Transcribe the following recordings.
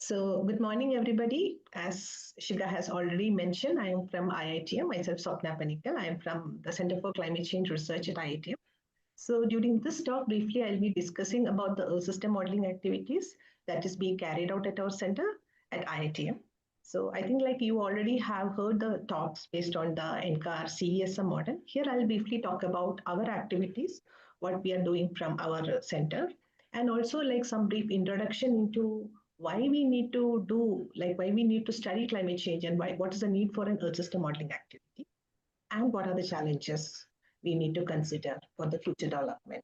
So, good morning, everybody. As Shikha has already mentioned, I am from IITM, myself, Swapna Panickal. I am from the Center for Climate Change Research at IITM. So, during this talk, briefly, I'll be discussing about the Earth system modeling activities that is being carried out at our center at IITM. So, I think like you already have heard the talks based on the NCAR CESM model. Here, I'll briefly talk about our activities, what we are doing from our center, and also like some brief introduction into why we need to do, like why we need to study climate change and why, what is the need for an Earth system modeling activity and what are the challenges we need to consider for the future development.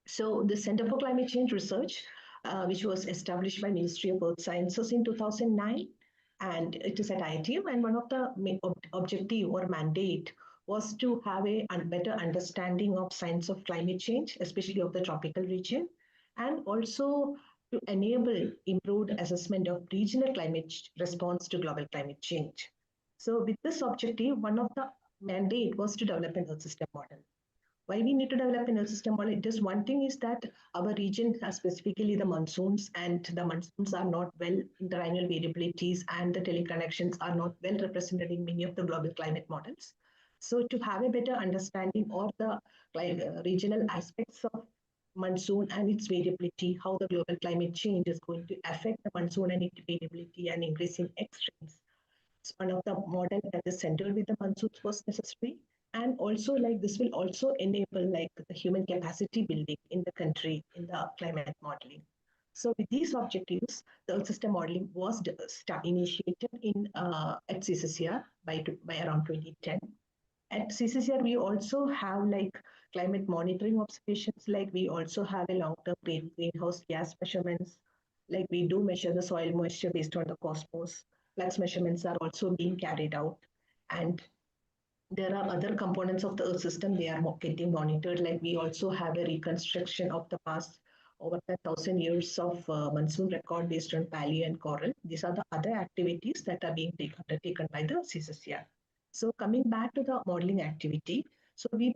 So the Center for Climate Change Research, which was established by Ministry of Earth Sciences in 2009, and it is at IITM, and one of the objective or mandate was to have a better understanding of science of climate change, especially of the tropical region, and also to enable improved assessment of regional climate response to global climate change. So with this objective, one of the mandate was to develop an Earth system model. Why we need to develop an Earth system model? Just one thing is that our region has specifically the monsoons, and the monsoons are not well, interannual variabilities and the teleconnections are not well represented in many of the global climate models. So to have a better understanding of the regional aspects of monsoon and its variability, how the global climate change is going to affect the monsoon and its variability and increasing extremes, one of the model that is centered with the monsoons was necessary. And also like this will also enable like the human capacity building in the country in the climate modeling. So with these objectives, the Earth system modeling was initiated in at CCCR by around 2010. At CCCR, we also have like climate monitoring observations, like we also have a long-term greenhouse gas measurements, like we do measure the soil moisture based on the cosmos. Flux measurements are also being carried out. And there are other components of the Earth system, they are getting monitored, like we also have a reconstruction of the past over 1,000 years of monsoon record based on paleo and coral. These are the other activities that are being undertaken by the CCCR. So coming back to the modeling activity, so we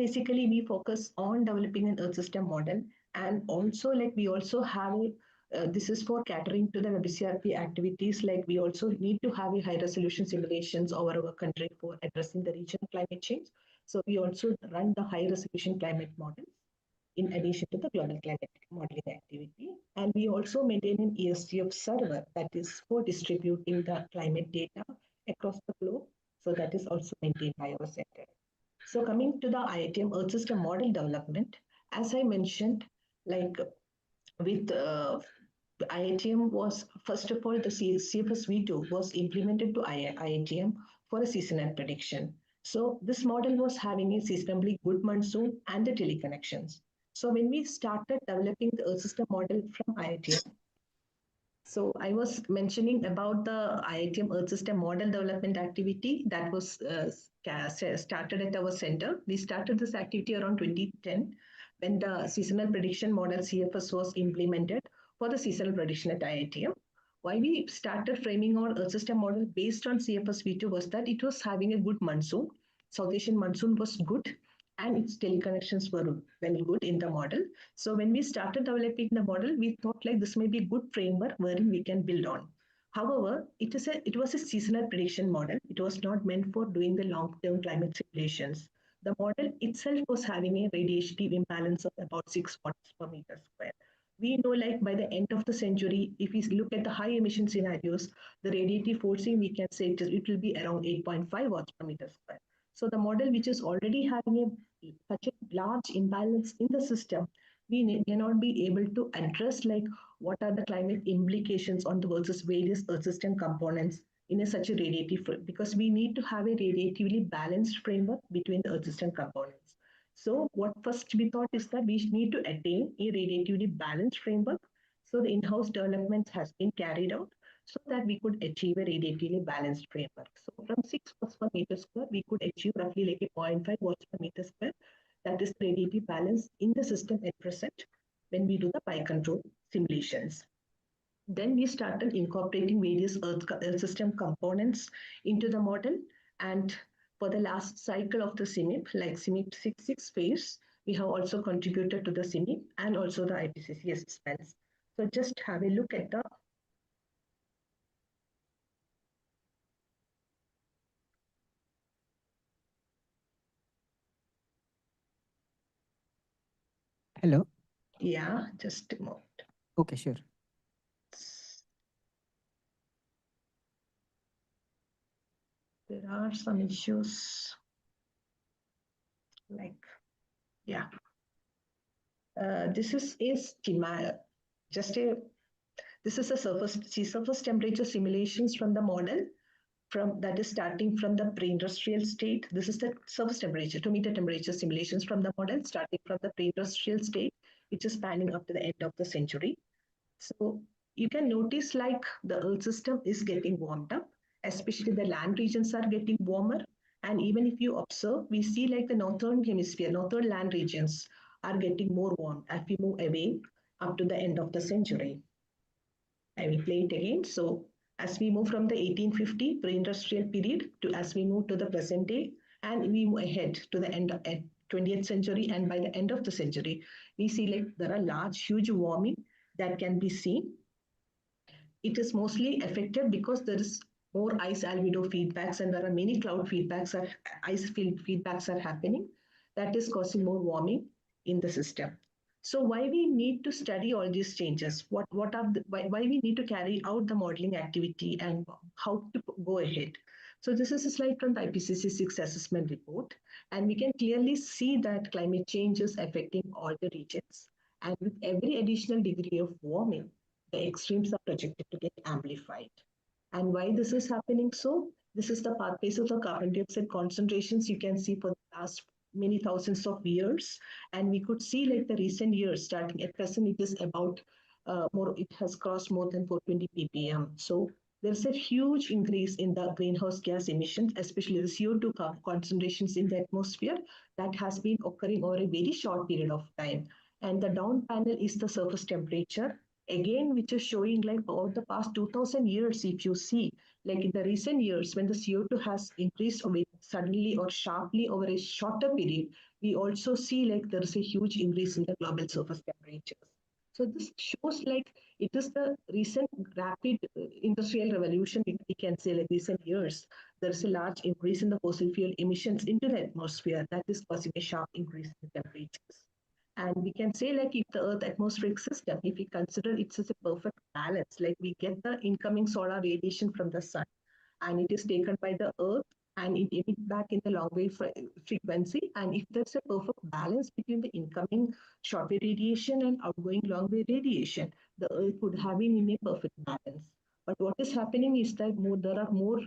focus on developing an Earth system model, and also like we also have this is for catering to the WCRP activities. Like we also need to have a high resolution simulations over our country for addressing the regional climate change. So we also run the high resolution climate models in addition to the global climate modeling activity. And we also maintain an ESGF server that is for distributing the climate data across the globe. So that is also maintained by our center. So coming to the IITM Earth System Model Development, as I mentioned, like with IITM was, first of all, the CFS V2 was implemented to IITM for a seasonal prediction. So this model was having a seasonably good monsoon and the teleconnections. So when we started developing the Earth system model from IITM, so I was mentioning about the IITM Earth System Model Development activity that was started at our center. We started this activity around 2010 when the seasonal prediction model CFS was implemented for the seasonal prediction at IITM. Why we started framing our Earth System model based on CFS V2 was that it was having a good monsoon. South Asian monsoon was good, and its teleconnections were very good in the model. So when we started developing the model, we thought like this may be a good framework wherein we can build on. However, it was a seasonal prediction model. It was not meant for doing the long-term climate simulations. The model itself was having a radiative imbalance of about 6 watts per meter square. We know like by the end of the century, if we look at the high emission scenarios, the radiative forcing, we can say it will be around 8.5 watts per meter square. So the model which is already having such a large imbalance in the system, we may not be able to address like what are the climate implications on the versus various Earth system components in such a radiative, because we need to have a radiatively balanced framework between the Earth system components. So what first we thought is that we need to attain a radiatively balanced framework. So the in-house development has been carried out so that we could achieve a radiatively balanced framework. So from 6 watts per meter square, we could achieve roughly like a 0.5 watts per meter square. That is the radiative balance in the system at present when we do the pi control simulations. Then we started incorporating various Earth system components into the model. And for the last cycle of the CMIP, like CMIP 6 phase, we have also contributed to the CMIP and also the IPCC assessments. So just have a look at the Hello. Yeah, just a moment. Okay, sure. There are some issues like, yeah. This is Climat, just a, this is a surface temperature simulations from the model from that is starting from the pre-industrial state. This is the surface temperature, 2 meter temperature simulations from the model starting from the pre-industrial state, which is spanning up to the end of the century. So you can notice like the Earth system is getting warmed up, especially the land regions are getting warmer. And even if you observe, we see like the northern hemisphere, northern land regions are getting more warm as we move away up to the end of the century. I will play it again. So as we move from the 1850 pre-industrial period to as we move to the present day, and we move ahead to the end of 20th century, and by the end of the century, we see like there are large, huge warming that can be seen. It is mostly affected because there is more ice albedo feedbacks and there are many cloud feedbacks are ice field feedbacks are happening that is causing more warming in the system. So why we need to study all these changes? What are why we need to carry out the modeling activity and how to go ahead? So this is a slide from the IPCC 6 assessment report, and we can clearly see that climate change is affecting all the regions. And with every additional degree of warming, the extremes are projected to get amplified. And why this is happening so? This is the pathways of the carbon dioxide concentrations you can see for the last many thousands of years. And we could see like the recent years starting at present, it is about more, it has crossed more than 420 ppm. So there's a huge increase in the greenhouse gas emissions, especially the CO2 concentrations in the atmosphere that has been occurring over a very short period of time. And the down panel is the surface temperature again, which is showing like over the past 2000 years, if you see, like in the recent years, when the CO2 has increased suddenly or sharply over a shorter period, we also see like there's a huge increase in the global surface temperatures. So this shows like it is the recent rapid industrial revolution, we can say like recent years, there's a large increase in the fossil fuel emissions into the atmosphere that is causing a sharp increase in temperatures. And we can say like if the Earth atmospheric system, if we consider it as a perfect balance, like we get the incoming solar radiation from the sun and it is taken by the Earth and it emits back in the long wave frequency. And if there's a perfect balance between the incoming short wave radiation and outgoing long wave radiation, the Earth would have been in a perfect balance. But what is happening is that there are more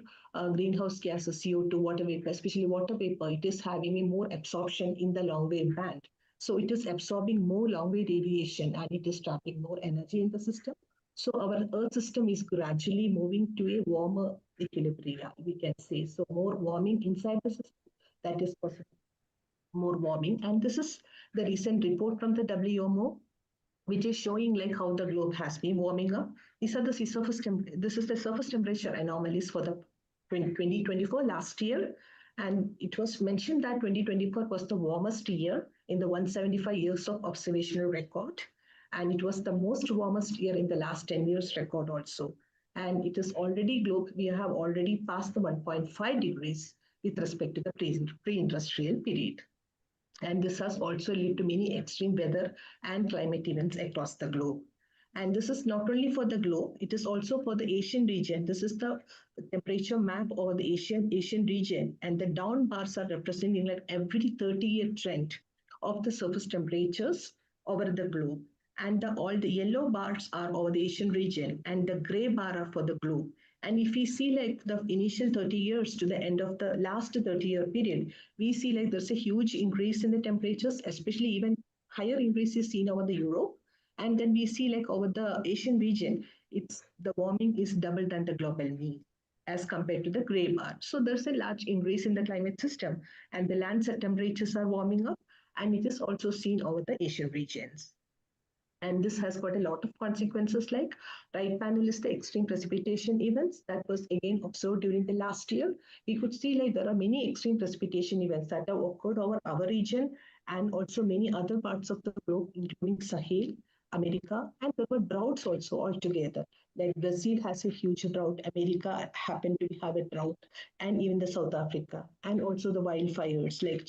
greenhouse gases, CO2, water vapor, especially water vapor. It is having a more absorption in the long wave band. So it is absorbing more long wave radiation and it is trapping more energy in the system. So our Earth system is gradually moving to a warmer equilibrium, we can say. So more warming inside the system, that is possible, more warming. And this is the recent report from the WMO, which is showing like how the globe has been warming up. These are the this is the surface temperature anomalies for the 2024 last year. And it was mentioned that 2024 was the warmest year in the 175 years of observational record. And it was the most warmest year in the last 10 years record also. And it is already we have already passed the 1.5 degrees with respect to the pre-industrial period. And this has also led to many extreme weather and climate events across the globe. And this is not only for the globe, it is also for the Asian region. This is the temperature map over the Asian region. And the down bars are representing like every 30-year trend of the surface temperatures over the globe. And all the yellow bars are over the Asian region and the gray bar are for the globe. And if we see like the initial 30 years to the end of the last 30-year period, we see like there's a huge increase in the temperatures, especially even higher increases seen over the Europe. And then we see like over the Asian region, it's the warming is double than the global mean as compared to the gray bar. So there's a large increase in the climate system and the land temperatures are warming up and it is also seen over the Asian regions. And this has got a lot of consequences like right panel is the extreme precipitation events that was again observed during the last year. We could see like there are many extreme precipitation events that have occurred over our region and also many other parts of the globe, including Sahel, America, and there were droughts also altogether. Like Brazil has a huge drought, America happened to have a drought, and even the South Africa, and also the wildfires like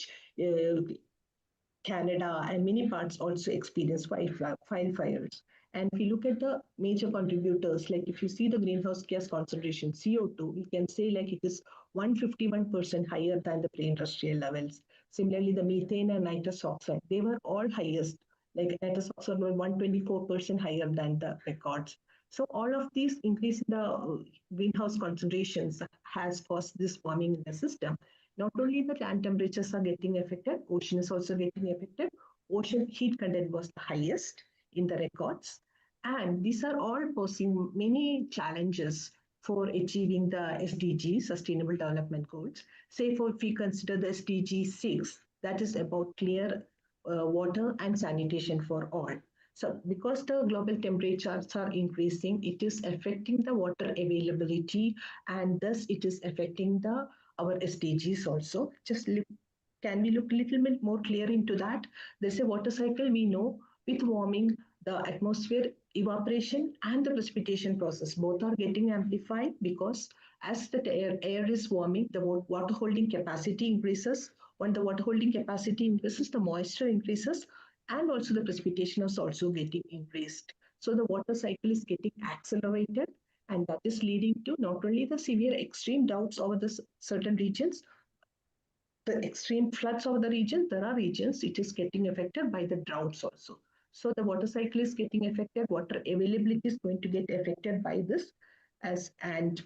Canada, and many parts also experience wildfires. And if you look at the major contributors, like if you see the greenhouse gas concentration, CO2, we can say like it is 151% higher than the pre-industrial levels. Similarly, the methane and nitrous oxide, they were all highest. Like nitrous oxide were 124% higher than the records. So all of these increase in the greenhouse concentrations has caused this warming in the system. Not only the land temperatures are getting affected, ocean is also getting affected. Ocean heat content was the highest in the records. And these are all posing many challenges for achieving the SDG, Sustainable Development Goals. Say, for if we consider the SDG 6, that is about clear water and sanitation for all. So, because the global temperatures are increasing, it is affecting the water availability, and thus it is affecting the our SDGs also. Just look, can we look a little bit more clear into that? There's a water cycle we know with warming, the atmosphere evaporation and the precipitation process both are getting amplified because as the air is warming, the water holding capacity increases. When the water holding capacity increases, the moisture increases and also the precipitation is also getting increased. So the water cycle is getting accelerated and that is leading to not only the severe extreme droughts over the certain regions, the extreme floods over the region, there are regions it is getting affected by the droughts also. So the water cycle is getting affected, water availability is going to get affected by this as and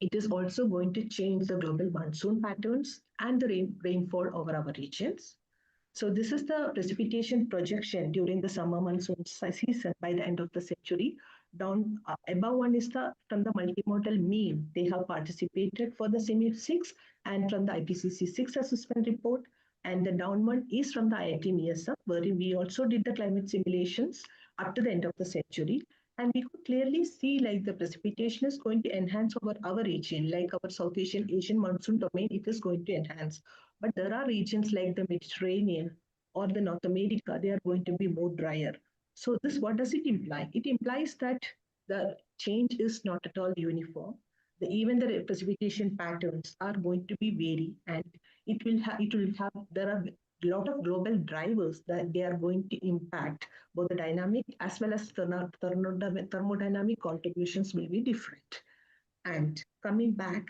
it is also going to change the global monsoon patterns and the rainfall over our regions. So this is the precipitation projection during the summer monsoon season by the end of the century. Down above one is the from the multimodal mean. They have participated for the CIMIP 6 and from the IPCC 6 assessment report. And the down one is from the IITM ESM, wherein we also did the climate simulations up to the end of the century. And we could clearly see like the precipitation is going to enhance over our region, like our South Asian monsoon domain, it is going to enhance. But there are regions like the Mediterranean or the North America, they are going to be more drier. So this, what does it imply? It implies that the change is not at all uniform. Even the precipitation patterns are going to be vary, and it will have there are a lot of global drivers that they are going to impact both the dynamic as well as thermodynamic contributions will be different. And coming back,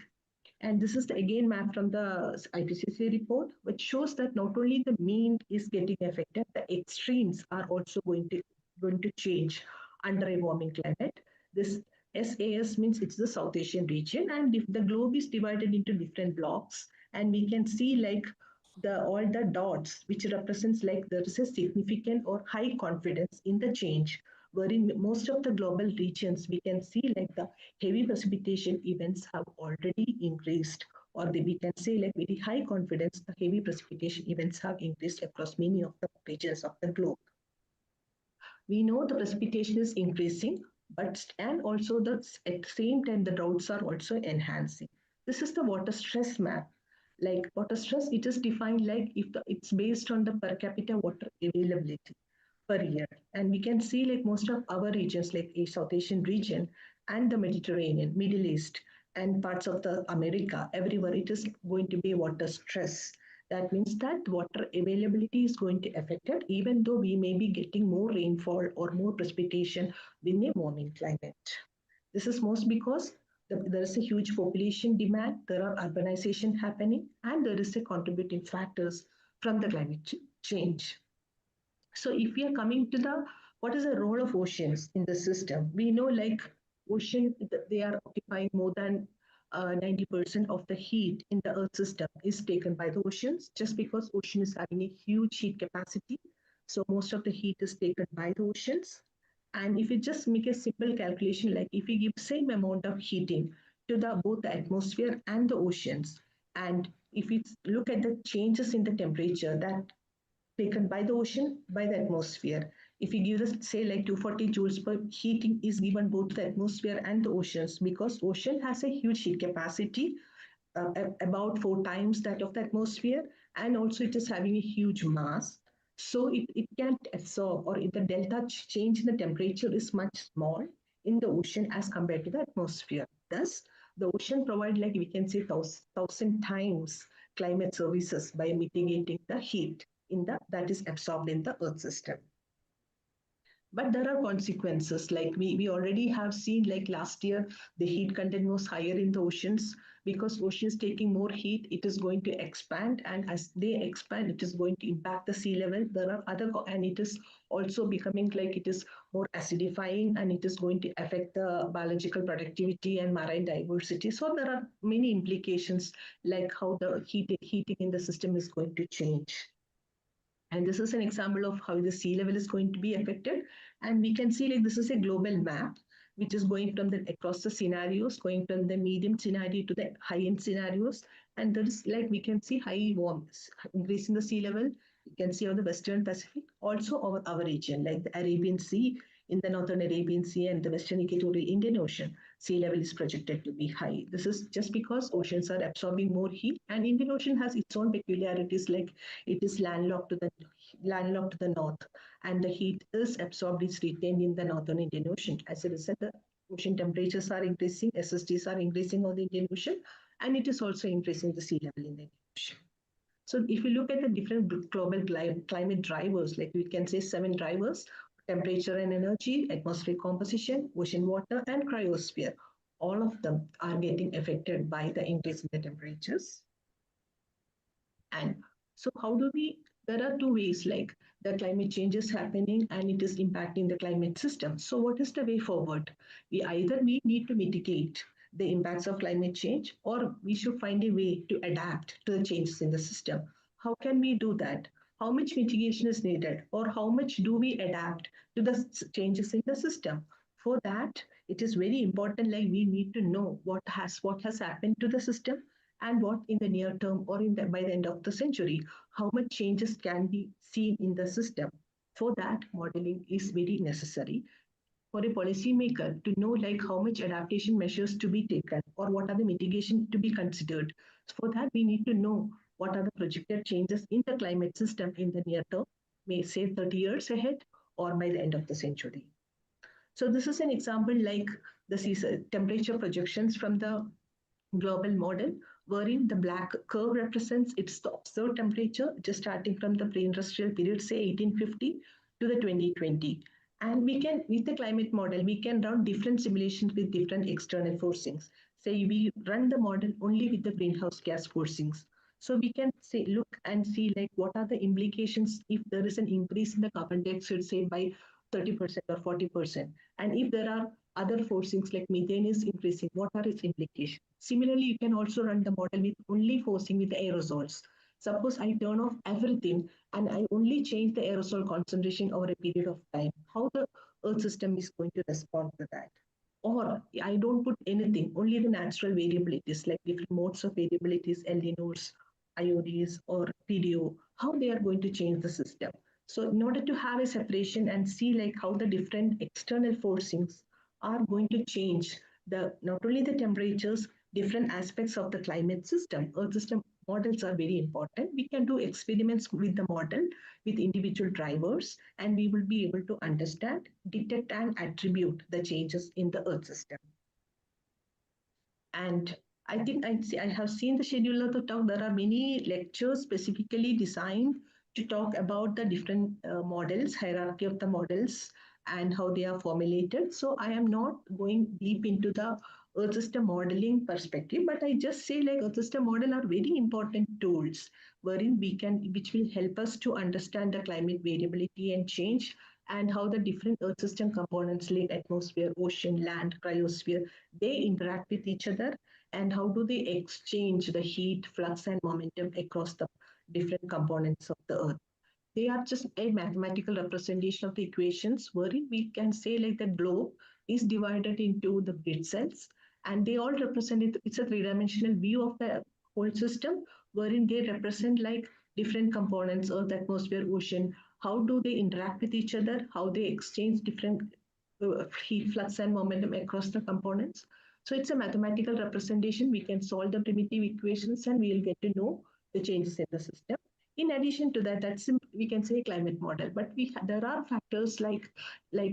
and this is the, again map from the IPCC report, which shows that not only the mean is getting affected, the extremes are also going to change under a warming climate. This SAS means it's the South Asian region, and if the globe is divided into different blocks, and we can see like the all the dots which represents like there is a significant or high confidence in the change, wherein most of the global regions we can see like the heavy precipitation events have already increased, or we can say like very high confidence the heavy precipitation events have increased across many of the regions of the globe. We know the precipitation is increasing, but and also at the same time the droughts are also enhancing. This is the water stress map. Like water stress, it is defined like if it's based on the per capita water availability per year. And we can see like most of our regions, like a South Asian region and the Mediterranean, Middle East, and parts of the America, everywhere it is going to be water stress. That means that water availability is going to affect it, even though we may be getting more rainfall or more precipitation in a warming climate. This is most because there is a huge population demand, there are urbanization happening, and there is a contributing factors from the climate change. So if we are coming to the what is the role of oceans in the system, we know like ocean they are occupying more than 90% of the heat in the Earth system is taken by the oceans, just because ocean is having a huge heat capacity. So most of the heat is taken by the oceans. And if you just make a simple calculation, like if you give same amount of heating to the both the atmosphere and the oceans, and if we look at the changes in the temperature that taken by the ocean, by the atmosphere. If you give us, say, like 240 joules per heating is given both the atmosphere and the oceans, because ocean has a huge heat capacity, about 4 times that of the atmosphere, and also it is having a huge mass. So it can't absorb, or if the delta change in the temperature is much small in the ocean as compared to the atmosphere. Thus, the ocean provide like we can say thousand times climate services by mitigating the heat. that is absorbed in the earth system. But there are consequences, like we already have seen, like last year the heat content was higher in the oceans. Because oceans taking more heat, it is going to expand, and as they expand, it is going to impact the sea level. There are and it is also becoming like it is more acidifying, and it is going to affect the biological productivity and marine diversity. So there are many implications, like how the heating in the system is going to change. And this is an example of how the sea level is going to be affected. And we can see like this is a global map, which is going from the across the scenarios, going from the medium scenario to the high end scenarios. And there is like we can see high warmth increase in the sea level. You can see on the Western Pacific, also our region, like the Arabian Sea, in the Northern Arabian Sea and the Western Equatorial Indian Ocean, sea level is projected to be high. This is just because oceans are absorbing more heat, and Indian Ocean has its own peculiarities, like it is landlocked to the north, and the heat is absorbed, is retained in the northern Indian Ocean. As a result, the ocean temperatures are increasing, SSTs are increasing on the Indian Ocean, and it is also increasing the sea level in the Indian Ocean. So if you look at the different global climate drivers, like we can say 7 drivers: temperature and energy, atmospheric composition, ocean water, and cryosphere. All of them are getting affected by the increase in the temperatures. And so how do we, there are two ways, like the climate change is happening and it is impacting the climate system. So what is the way forward? We need to mitigate the impacts of climate change, or we should find a way to adapt to the changes in the system. How can we do that? How much mitigation is needed, or how much do we adapt to the changes in the system? For that, it is very important, like we need to know what has happened to the system, and what in the near term, or by the end of the century, how much changes can be seen in the system. For that, modeling is very necessary for a policymaker to know like how much adaptation measures to be taken, or what are the mitigation to be considered. So for that, we need to know what are the projected changes in the climate system in the near term, may say 30 years ahead, or by the end of the century. So this is an example, like the temperature projections from the global model, wherein the black curve represents its the observed temperature, just starting from the pre-industrial period, say 1850 to the 2020. And we can, with the climate model, we can run different simulations with different external forcings. Say we run the model only with the greenhouse gas forcings. So we can say, look and see like what are the implications if there is an increase in the carbon dioxide, say by 30% or 40%. And if there are other forcings like methane is increasing, what are its implications? Similarly, you can also run the model with only forcing with the aerosols. Suppose I turn off everything and I only change the aerosol concentration over a period of time. How the Earth system is going to respond to that? Or I don't put anything, only the natural variabilities, like different modes of variabilities, El Ninos, IODs, or PDO, how they are going to change the system. So in order to have a separation and see like how the different external forcings are going to change the not only the temperatures, different aspects of the climate system. Earth system models are very important. We can do experiments with the model with individual drivers, and we will be able to understand, detect, and attribute the changes in the Earth system. And I think I have seen the schedule of the talk. There are many lectures specifically designed to talk about the different models, hierarchy of the models, and how they are formulated. So I am not going deep into the Earth system modeling perspective, but I just say like Earth system model are very important tools wherein which will help us to understand the climate variability and change, and how the different Earth system components like atmosphere, ocean, land, cryosphere, they interact with each other, and how do they exchange the heat, flux, and momentum across the different components of the Earth. They are just a mathematical representation of the equations wherein we can say like the globe is divided into the grid cells, and they all represent it. It's a three-dimensional view of the whole system wherein they represent like different components: earth, atmosphere, ocean. How do they interact with each other? How they exchange different heat, flux, and momentum across the components. So it's a mathematical representation. We can solve the primitive equations and we will get to know the changes in the system. In addition to that, we can say climate model, but there are factors like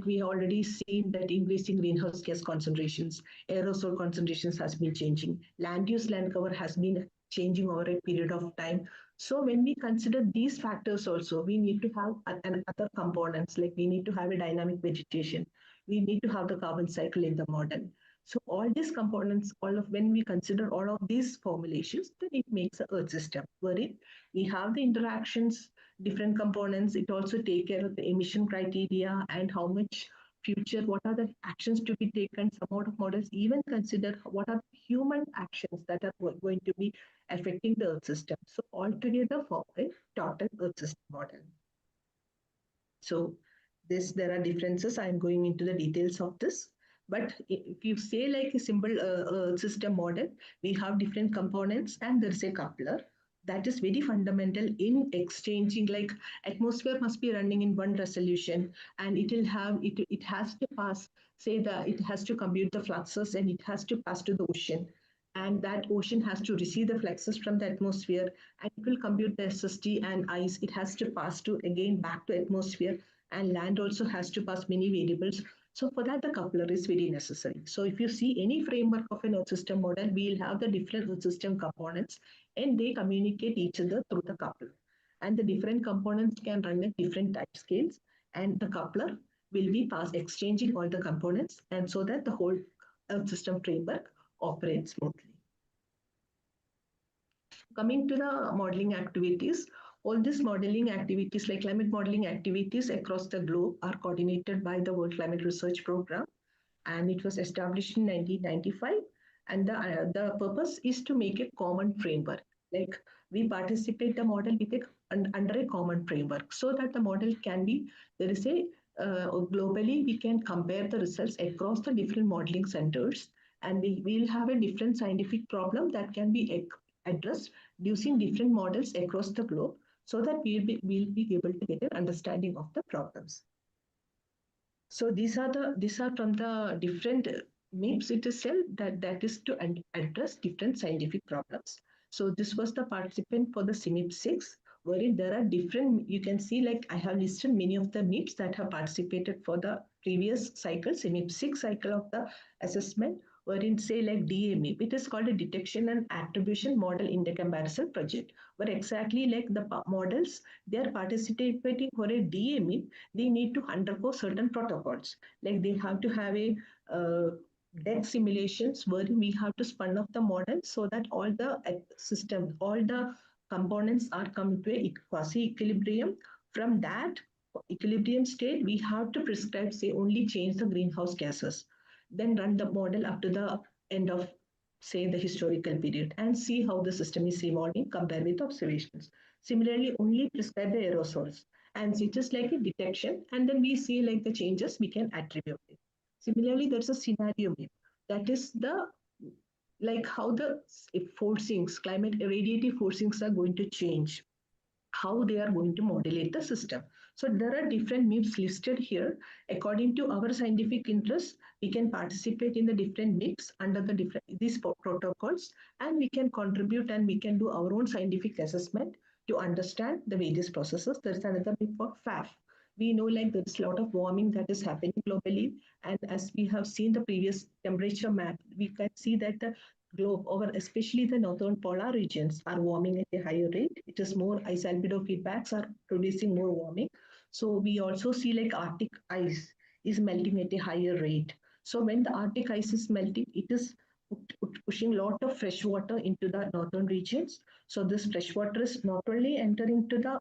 we already seen that increasing greenhouse gas concentrations, aerosol concentrations has been changing, land use, land cover has been changing over a period of time. So when we consider these factors also, we need to have other components, like we need to have a dynamic vegetation. We need to have the carbon cycle in the model. So all these components, all of when we consider all of these formulations, then it makes a Earth system wherein we have the interactions, different components. It also take care of the emission criteria and how much future, what are the actions to be taken. Some out of models even consider what are human actions that are going to be affecting the Earth system. So altogether for a total Earth system model. So there are differences. I'm going into the details of this. But if you say like a simple system model, we have different components and there's a coupler. That is very fundamental in exchanging, like atmosphere must be running in one resolution, and it has to pass, say it has to compute the fluxes and it has to pass to the ocean. And that ocean has to receive the fluxes from the atmosphere, and it will compute the SST and ice. It has to pass to again back to atmosphere, and land also has to pass many variables. So for that, the coupler is very necessary. So if you see any framework of an Earth system model, we'll have the different Earth system components, and they communicate each other through the coupler. And the different components can run at different time scales, and the coupler will be exchanging all the components, and so that the whole Earth system framework operates smoothly. Coming to the modeling activities, all these modeling activities like climate modeling activities across the globe are coordinated by the World Climate Research Program, and it was established in 1995. And the purpose is to make a common framework. Like we participate the model with under a common framework, so that the model can be, there is a globally we can compare the results across the different modeling centers, and we will have a different scientific problem that can be addressed using different models across the globe, so that we'll be able to get an understanding of the problems. So these are from the different MIPS itself that is to address different scientific problems. So this was the participant for the CMIP 6, wherein there are different, you can see like I have listed many of the MIPS that have participated for the previous cycle, CMIP 6 cycle of the assessment, wherein say like DME, it is called a detection and attribution model intercomparison project, where exactly like the models, they are participating for a DME, they need to undergo certain protocols. Like they have to have a deck simulations wherein we have to spun up the model so that all the systems, all the components are come to a quasi-equilibrium. From that equilibrium state, we have to prescribe, say, only change the greenhouse gases, then run the model up to the end of, say, the historical period and see how the system is evolving compared with observations. Similarly, only prescribe the aerosols, and it is like a detection, and then we see like the changes we can attribute it. Similarly, there's a scenario map, that is the like how the forcings, climate radiative forcings are going to change, how they are going to modulate the system. So there are different MIPS listed here. According to our scientific interests, we can participate in the different MIPS under the different these protocols, and we can contribute and we can do our own scientific assessment to understand the various processes. There is another MIP for FAF. We know like there is a lot of warming that is happening globally, and as we have seen the previous temperature map, we can see that the globe over especially the northern polar regions are warming at a higher rate. It is more ice albedo feedbacks are producing more warming. So we also see like Arctic ice is melting at a higher rate. So when the Arctic ice is melting, it is pushing a lot of fresh water into the northern regions. So this fresh water is not only entering into the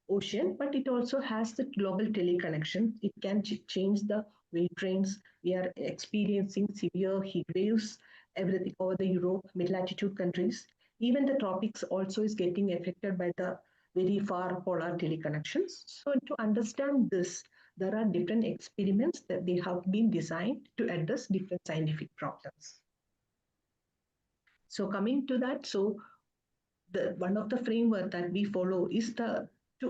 ocean, but it also has the global teleconnection. It can change the weight trains. We are experiencing severe heat waves, everything over the Europe, mid-latitude countries. Even the tropics also is getting affected by the very far polar teleconnections. So to understand this, there are different experiments that they have been designed to address different scientific problems. So coming to that, so one of the framework that we follow is to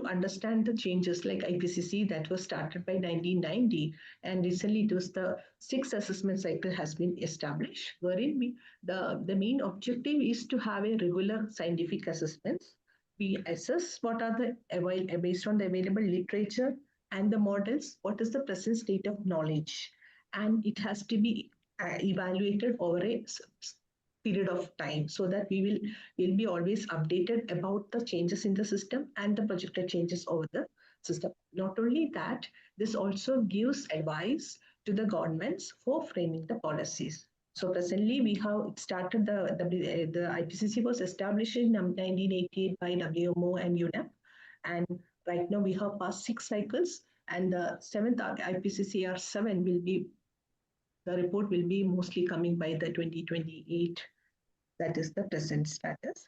understand the changes like IPCC that was started by 1990, and recently it was the sixth assessment cycle has been established, wherein the main objective is to have a regular scientific assessments. We assess what are the based on the available literature and the models, what is the present state of knowledge, and it has to be evaluated over a period of time, so that will be always updated about the changes in the system and the projected changes over the system. Not only that, this also gives advice to the governments for framing the policies. So presently we have started the IPCC was established in 1988 by WMO and UNEP, and right now we have passed 6 cycles, and the seventh IPCCR 7 will be, the report will be mostly coming by the 2028. That is the present status.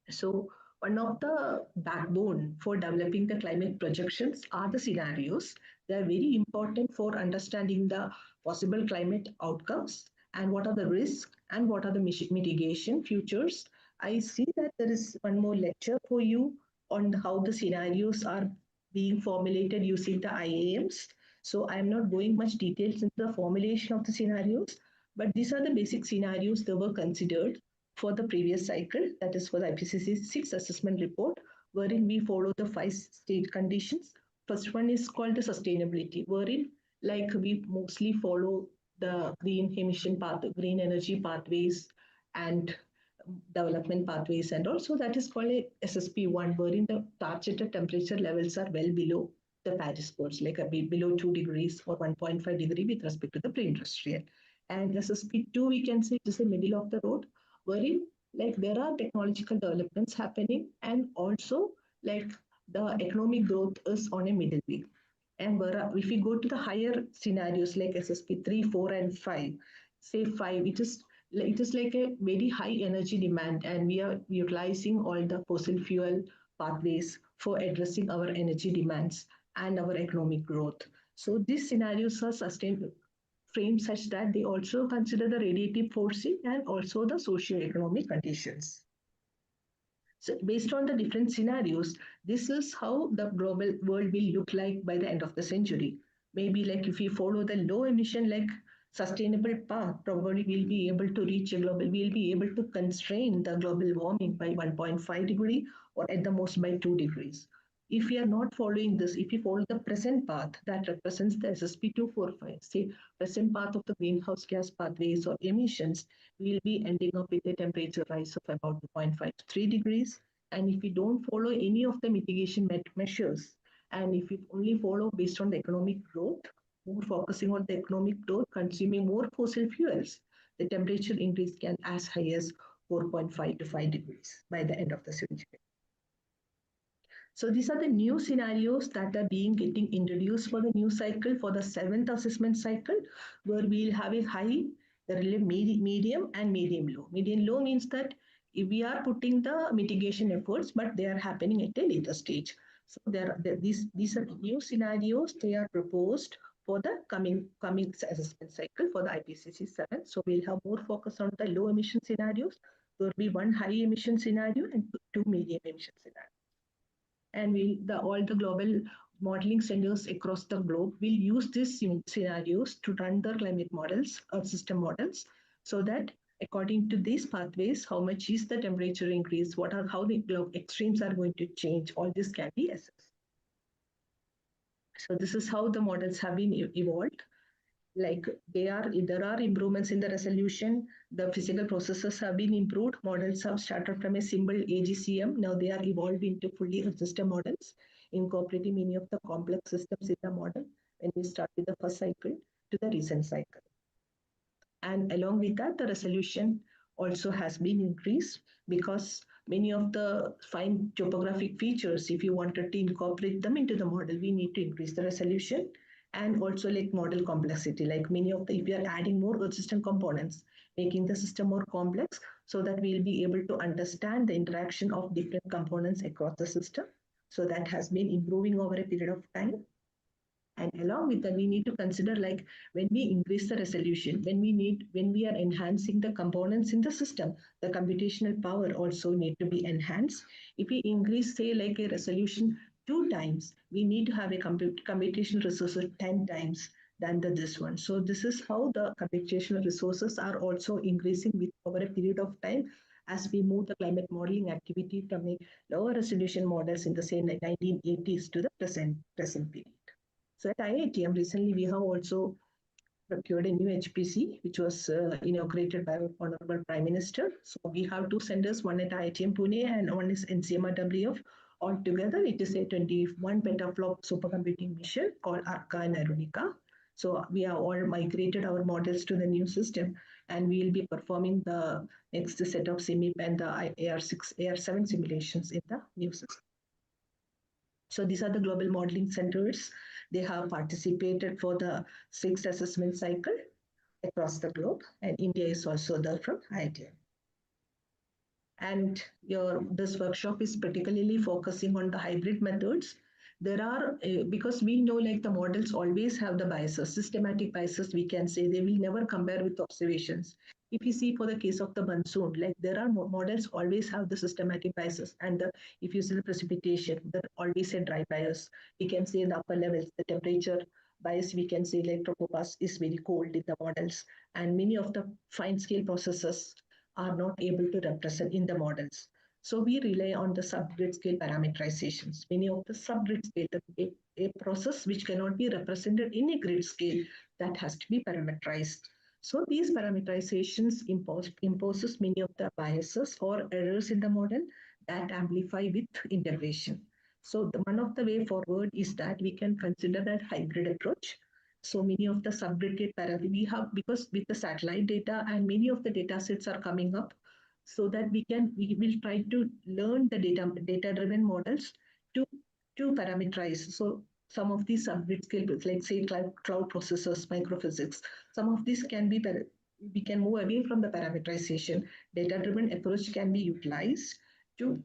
So one of the backbone for developing the climate projections are the scenarios. They are very important for understanding the possible climate outcomes and what are the risks and what are the mitigation futures. I see that there is one more lecture for you on how the scenarios are being formulated using the IAMs. So I'm not going much details into the formulation of the scenarios, but these are the basic scenarios that were considered for the previous cycle, that is for the IPCC 6 assessment report, wherein we follow the 5 state conditions. First one is called the sustainability, wherein like we mostly follow the green emission path, green energy pathways and development pathways, and also that is called a SSP1, wherein the targeted temperature levels are well below the Paris goals, like below 2 degrees or 1.5 degree with respect to the pre-industrial. And SSP2, we can say it is the middle of the road, wherein like there are technological developments happening, and also like the economic growth is on a middle way. And if we go to the higher scenarios like SSP 3, 4, and 5, say 5, it is like a very high energy demand, and we are utilizing all the fossil fuel pathways for addressing our energy demands and our economic growth. So these scenarios are sustainable framed such that they also consider the radiative forcing and also the socio-economic conditions. So based on the different scenarios, this is how the global world will look like by the end of the century. Maybe like if we follow the low emission like sustainable path, probably we'll be able to reach we'll be able to constrain the global warming by 1.5 degree or at the most by 2 degrees. If we are not following this, if we follow the present path that represents the SSP245, say present path of the greenhouse gas pathways or emissions, we'll be ending up with a temperature rise of about 0.5 to 3 degrees. And if we don't follow any of the mitigation measures, and if we only follow based on the economic growth, more focusing on the economic growth, consuming more fossil fuels, the temperature increase can as high as 4.5 to 5 degrees by the end of the century. So these are the new scenarios that are getting introduced for the new cycle, for the 7th assessment cycle, where we'll have a high, medium, and medium low. Medium low means that we are putting the mitigation efforts, but they are happening at a later stage. So these are new scenarios. They are proposed for the coming assessment cycle for the IPCC 7. So we'll have more focus on the low emission scenarios. There will be one high emission scenario and two medium emission scenarios. And all the global modeling centers across the globe will use these scenarios to run their climate models or system models, so that according to these pathways, how much is the temperature increase, how the extremes are going to change, all this can be assessed. So this is how the models have been evolved. Like there are improvements in the resolution. The physical processes have been improved. Models have started from a simple AGCM. Now they are evolved into fully system models, incorporating many of the complex systems in the model when we start with the first cycle to the recent cycle. And along with that, the resolution also has been increased, because many of the fine topographic features, if you wanted to incorporate them into the model, we need to increase the resolution. And also like model complexity, like if we are adding more Earth system components, making the system more complex, so that we'll be able to understand the interaction of different components across the system. So that has been improving over a period of time. And along with that, we need to consider like when we increase the resolution, when we are enhancing the components in the system, the computational power also need to be enhanced. If we increase, say, like a resolution 2 times, we need to have a computational resources 10 times than this one. So this is how the computational resources are also increasing over a period of time, as we move the climate modeling activity from a lower resolution models in the same 1980s to the present period. So at IITM recently we have also procured a new HPC, which was inaugurated by our Honorable Prime Minister. So we have two centers, one at IITM Pune and one is NCMRWF. Altogether, it is a 21 petaflop supercomputing mission called Arca and Arunica. So we have all migrated our models to the new system, and we will be performing the next set of CMIP and the AR6, AR7 simulations in the new system. So these are the global modeling centers. They have participated for the 6th assessment cycle across the globe, and India is also there from IITM. And this workshop is particularly focusing on the hybrid methods. There are, because we know like the models always have the biases, systematic biases, we can say they will never compare with observations. If you see for the case of the monsoon, like there are models always have the systematic biases, and if you see the precipitation, there always a dry bias. We can say in the upper levels, the temperature bias, we can say like tropopause is very cold in the models, and many of the fine scale processes are not able to represent in the models. So we rely on the subgrid scale parameterizations. Many of the subgrid scale, a process which cannot be represented in a grid scale, that has to be parameterized. So these parameterizations imposes many of the biases or errors in the model that amplify with integration. So one of the way forward is that we can consider that hybrid approach. So many of the subgrid parameters we have, because with the satellite data and many of the data sets are coming up, so that we will try to learn the data driven models to parameterize. So some of these subgrid scale, like say cloud processors, microphysics, some of these can be we can move away from the parameterization. Data driven approach can be utilized to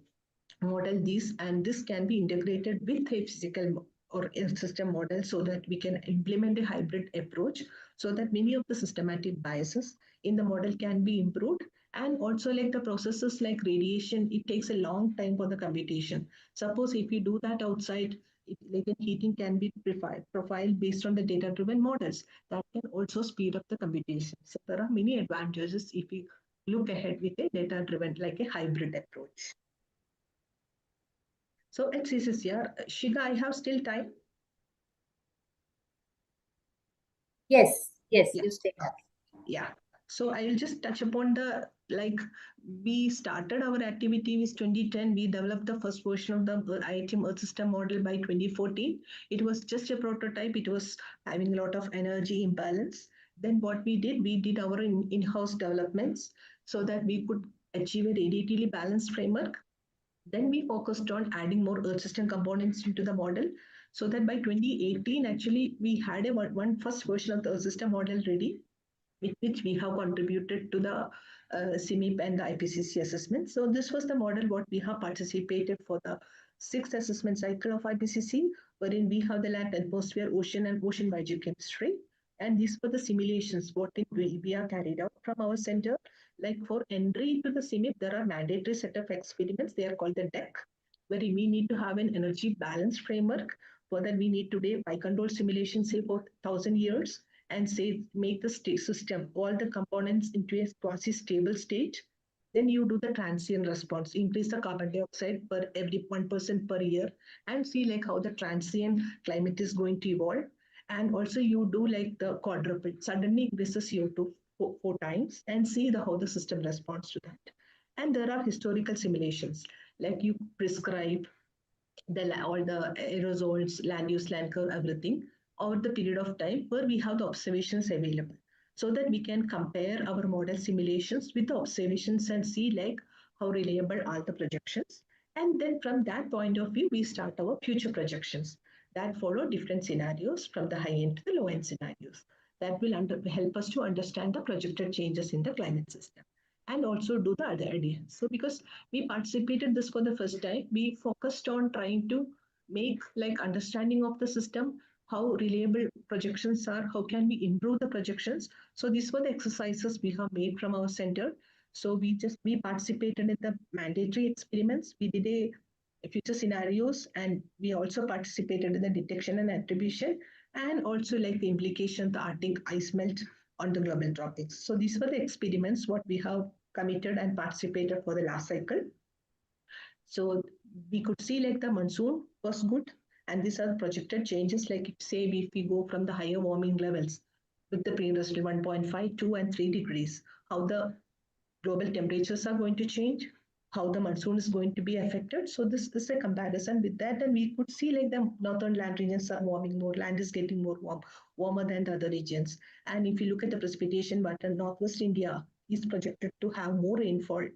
model these, and this can be integrated with a physical or a system model so that we can implement a hybrid approach, so that many of the systematic biases in the model can be improved. And also like the processes like radiation, it takes a long time for the computation. Suppose if we do that outside, like the heating can be profiled based on the data driven models, that can also speed up the computation. So there are many advantages if we look ahead with a data driven like a hybrid approach. So it says here, Shikha, I have still time. Yes, yeah. You stay up. Yeah. So I will just touch upon the, like, we started our activity with 2010. We developed the first version of the IITM Earth System model by 2014. It was just a prototype. It was having a lot of energy imbalance. Then what we did our in-house developments so that we could achieve a radiatively balanced framework. Then we focused on adding more Earth system components into the model, so that by 2018, actually, we had a one first version of the Earth system model ready, with which we have contributed to the CMIP and the IPCC assessment. So this was the model what we have participated for the 6th assessment cycle of IPCC, wherein we have the land, atmosphere, ocean, and ocean biogeochemistry. And these were the simulations what we are carried out from our center. Like for entry into the CMIP, there are mandatory set of experiments. They are called the DEC, where we need to have an energy balance framework. For that, we need to do by control simulation, say for 1,000 years, and say make the system, all the components into a quasi-stable state. Then you do the transient response, increase the carbon dioxide per every 1% per year, and see like how the transient climate is going to evolve. And also you do like the quadruple, suddenly increase the CO2 four times, and see how the system responds to that. And there are historical simulations, like you prescribe all the aerosols, land use, land curve, everything over the period of time where we have the observations available, so that we can compare our model simulations with the observations and see like how reliable are the projections. And then from that point of view, we start our future projections that follow different scenarios from the high end to the low end scenarios. That will help us to understand the projected changes in the climate system and also do the other ideas. So because we participated this for the first time, we focused on trying to make like understanding of the system, how reliable projections are, how can we improve the projections. So these were the exercises we have made from our center. So we participated in the mandatory experiments. We did a future scenarios, and we also participated in the detection and attribution, and also like the implication of the Arctic ice melt on the global tropics. So these were the experiments what we have committed and participated for the last cycle. So we could see like the monsoon was good, and these are projected changes. Like say if we go from the higher warming levels, with the pre-industrial 1.5, 2, and 3 degrees, how the global temperatures are going to change, how the monsoon is going to be affected. So this is a comparison with that, and we could see like the northern land regions are warming more, land is getting more warmer than the other regions. And if you look at the precipitation pattern, Northwest India is projected to have more rainfall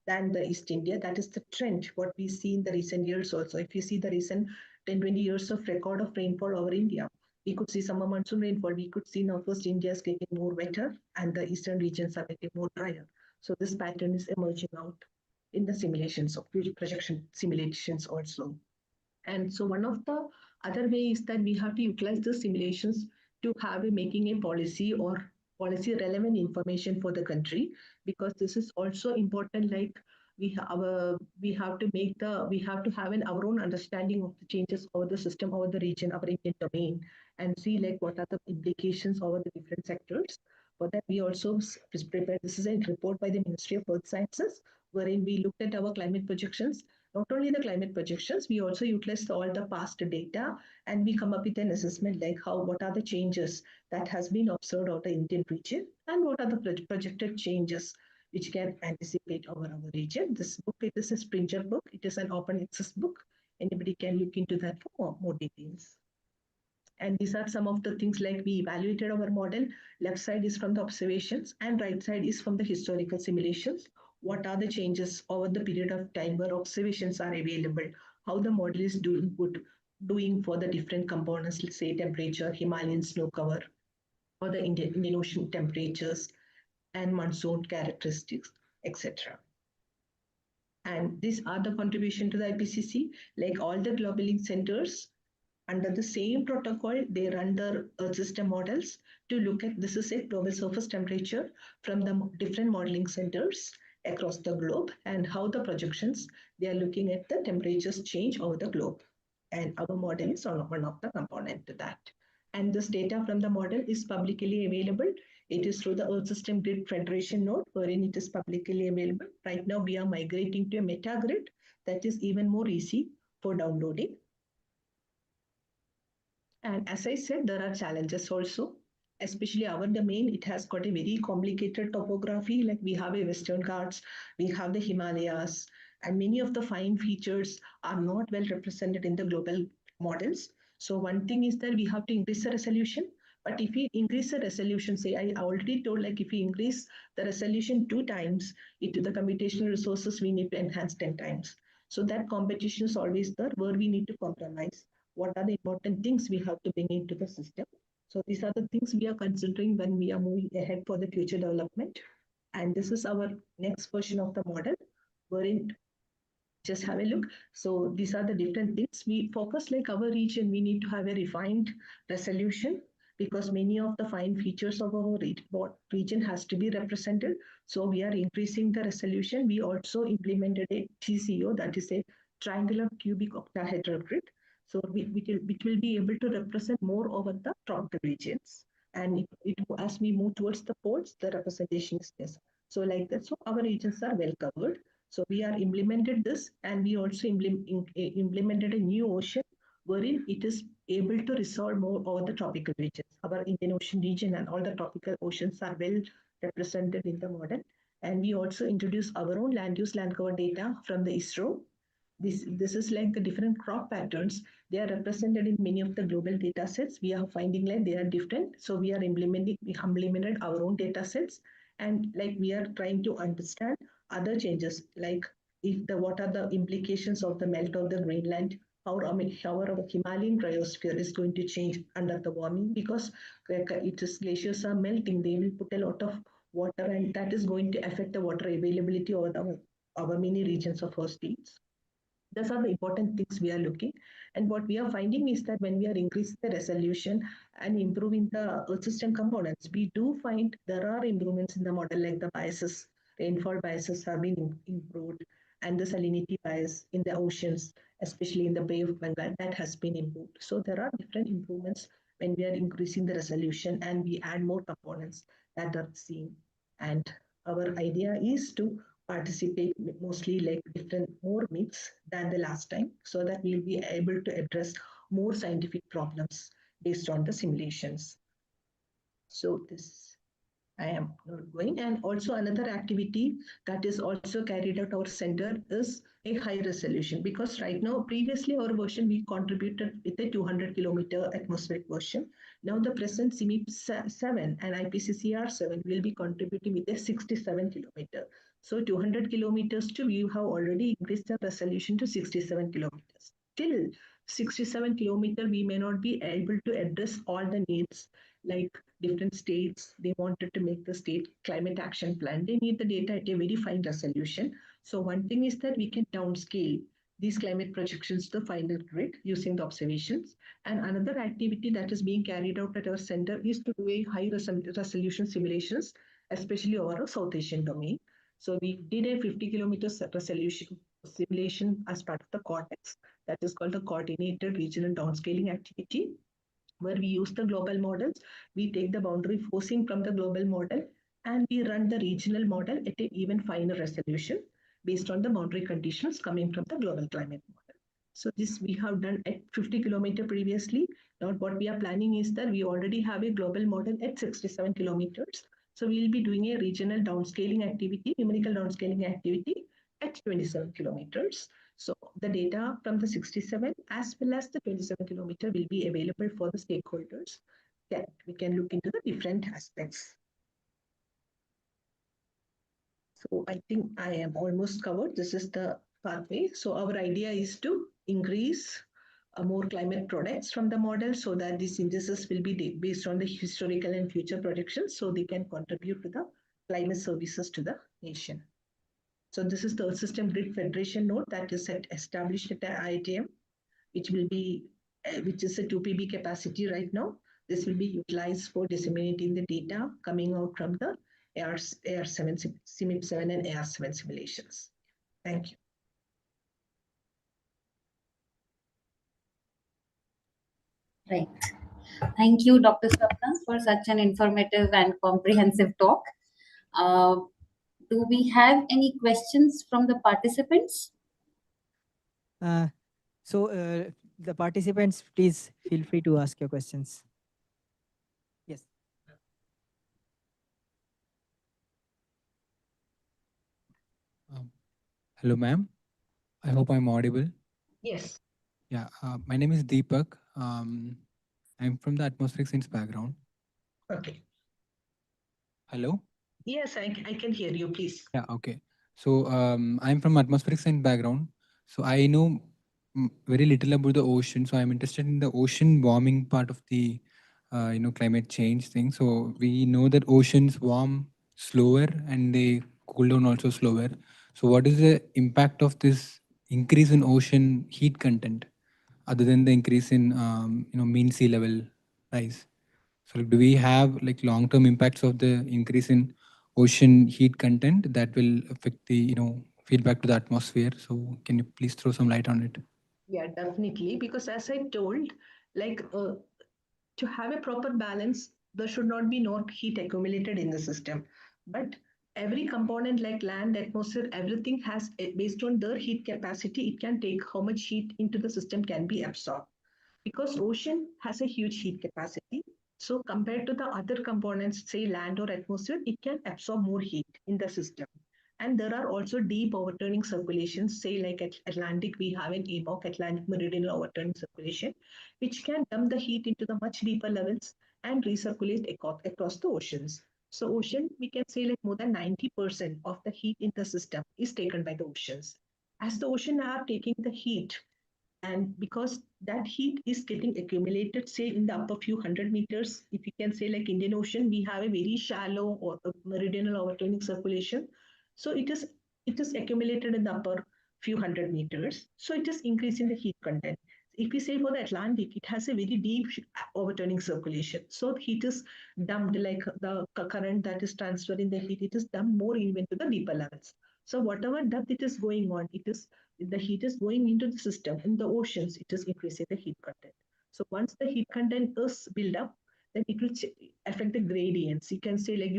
than the East India. That is the trend, what we see in the recent years also. If you see the recent 10, 20 years of record of rainfall over India, we could see summer monsoon rainfall, we could see Northwest India is getting more wetter and the eastern regions are getting more drier. So this pattern is emerging out in the simulations of projection simulations also. And so one of the other way is that we have to utilize the simulations to have making a policy or policy relevant information for the country, because this is also important. Like we have to make we have to have our own understanding of the changes over the system, over the region, our Indian domain, and see like what are the implications over the different sectors. For that, we also prepared. This is a report by the Ministry of Earth Sciences, wherein we looked at our climate projections. Not only the climate projections, we also utilized all the past data, and we come up with an assessment like what are the changes that has been observed over the Indian region, and what are the projected changes which can anticipate over our region. This book, it is a Springer book. It is an open access book. Anybody can look into that for more details. And these are some of the things like we evaluated our model. Left side is from the observations and right side is from the historical simulations. What are the changes over the period of time where observations are available? How the model is doing for the different components, let's say temperature, Himalayan snow cover, or the Indian Ocean temperatures and monsoon characteristics, etc. And these are the contribution to the IPCC. Like all the global centers, under the same protocol, they run their Earth system models to look at this is a global surface temperature from the different modeling centers across the globe, and how the projections, they are looking at the temperatures change over the globe. And our model is one of the component to that. And this data from the model is publicly available. It is through the Earth System Grid Federation node, wherein it is publicly available. Right now, we are migrating to a meta grid that is even more easy for downloading. And as I said, there are challenges also, especially our domain. It has got a very complicated topography. Like we have a Western Ghats, we have the Himalayas, and many of the fine features are not well represented in the global models. So one thing is that we have to increase the resolution. But if we increase the resolution, say I already told, like if we increase the resolution 2 times, the computational resources we need to enhance 10 times. So that competition is always there where we need to compromise. What are the important things we have to bring into the system? So these are the things we are considering when we are moving ahead for the future development. And this is our next version of the model, wherein just have a look. So these are the different things. We focus like our region, we need to have a refined resolution because many of the fine features of our region has to be represented. So we are increasing the resolution. We also implemented a TCO, that is a triangular cubic octahedral grid. So it will be able to represent more over the tropical regions. And as we move towards the poles, the representation is less. So like that, so our regions are well covered. So we are implemented this, and we also implemented a new ocean wherein it is able to resolve more over the tropical regions. Our Indian Ocean region and all the tropical oceans are well represented in the model. And we also introduce our own land use land cover data from the ISRO. This is like the different crop patterns. They are represented in many of the global data sets. We are finding like they are different. So we implemented our own data sets, and like we are trying to understand other changes, like what are the implications of the melt of the Greenland, how our Himalayan cryosphere is going to change under the warming, because glaciers are melting. They will put a lot of water, and that is going to affect the water availability over our many regions of our states. Those are the important things we are looking. And what we are finding is that when we are increasing the resolution and improving the Earth system components, we do find there are improvements in the model, like the biases, rainfall biases have been improved, and the salinity bias in the oceans, especially in the Bay of Bengal, that has been improved. So there are different improvements when we are increasing the resolution and we add more components that are seen. And our idea is to participate mostly like more mix than the last time, so that we'll be able to address more scientific problems based on the simulations. So this I am not going. And also another activity that is also carried out our center is a high resolution, because right now previously our version we contributed with a 200-kilometer atmospheric version. Now the present CMIP 7 and IPCCR 7 will be contributing with a 67 kilometer. So 200 kilometers to we have already increased the resolution to 67 kilometers. Still 67 kilometer we may not be able to address all the needs, like different states, they wanted to make the state climate action plan. They need the data at a very fine resolution. So one thing is that we can downscale these climate projections to the final grid using the observations. And another activity that is being carried out at our center is to do a high resolution simulations, especially over a South Asian domain. So we did a 50 kilometers resolution simulation as part of the Cortex, that is called the coordinated regional downscaling activity, where we use the global models. We take the boundary forcing from the global model and we run the regional model at an even finer resolution based on the boundary conditions coming from the global climate model. So this we have done at 50 kilometer previously. Now what we are planning is that we already have a global model at 67 kilometers. So we will be doing a regional downscaling activity, numerical downscaling activity at 27 kilometers. So the data from the 67 as well as the 27 kilometer will be available for the stakeholders. Yeah, we can look into the different aspects. So I think I am almost covered. This is the pathway. So our idea is to increase more climate products from the model so that these indices will be based on the historical and future projections, so they can contribute to the climate services to the nation. So this is the Earth System Grid Federation node that is established at the IITM, which is a 2 PB capacity right now. This will be utilized for disseminating the data coming out from the AR7, CMIP 7 and AR7 simulations. Thank you. Right. Thank you, Dr. Swapna, for such an informative and comprehensive talk. Do we have any questions from the participants? The participants, please feel free to ask your questions. Yes. Hello, ma'am. I hope I'm audible. Yes. Yeah, my name is Deepak. I'm from the atmospheric science background. Okay. Hello? Yes, I can hear you, please. Yeah, okay. So I'm from atmospheric science background. So I know very little about the ocean. So I'm interested in the ocean warming part of the climate change thing. So we know that oceans warm slower and they cool down also slower. So what is the impact of this increase in ocean heat content other than the increase in mean sea level rise? So do we have like long-term impacts of the increase in ocean heat content that will affect the feedback to the atmosphere? So can you please throw some light on it? Yeah, definitely. Because as I told, like to have a proper balance, there should not be no heat accumulated in the system. But every component like land, atmosphere, everything has, based on their heat capacity, it can take how much heat into the system can be absorbed. Because ocean has a huge heat capacity. So compared to the other components, say land or atmosphere, it can absorb more heat in the system. And there are also deep overturning circulations, say like at Atlantic, we have an AMOC, Atlantic Meridional Overturning Circulation, which can dump the heat into the much deeper levels and recirculate across the oceans. So ocean, we can say like more than 90% of the heat in the system is taken by the oceans. As the ocean are taking the heat, and because that heat is getting accumulated, say in the upper few hundred meters, if you can say like Indian Ocean, we have a very shallow or meridional overturning circulation. So it is accumulated in the upper few hundred meters. So it is increasing the heat content. If we say for the Atlantic, it has a very deep overturning circulation. So heat is dumped, like the current that is transferring the heat, it is dumped more even to the deeper levels. So whatever depth it is going on, the heat is going into the system. In the oceans, it is increasing the heat content. So once the heat content is built up, then it will affect the gradients. You can say like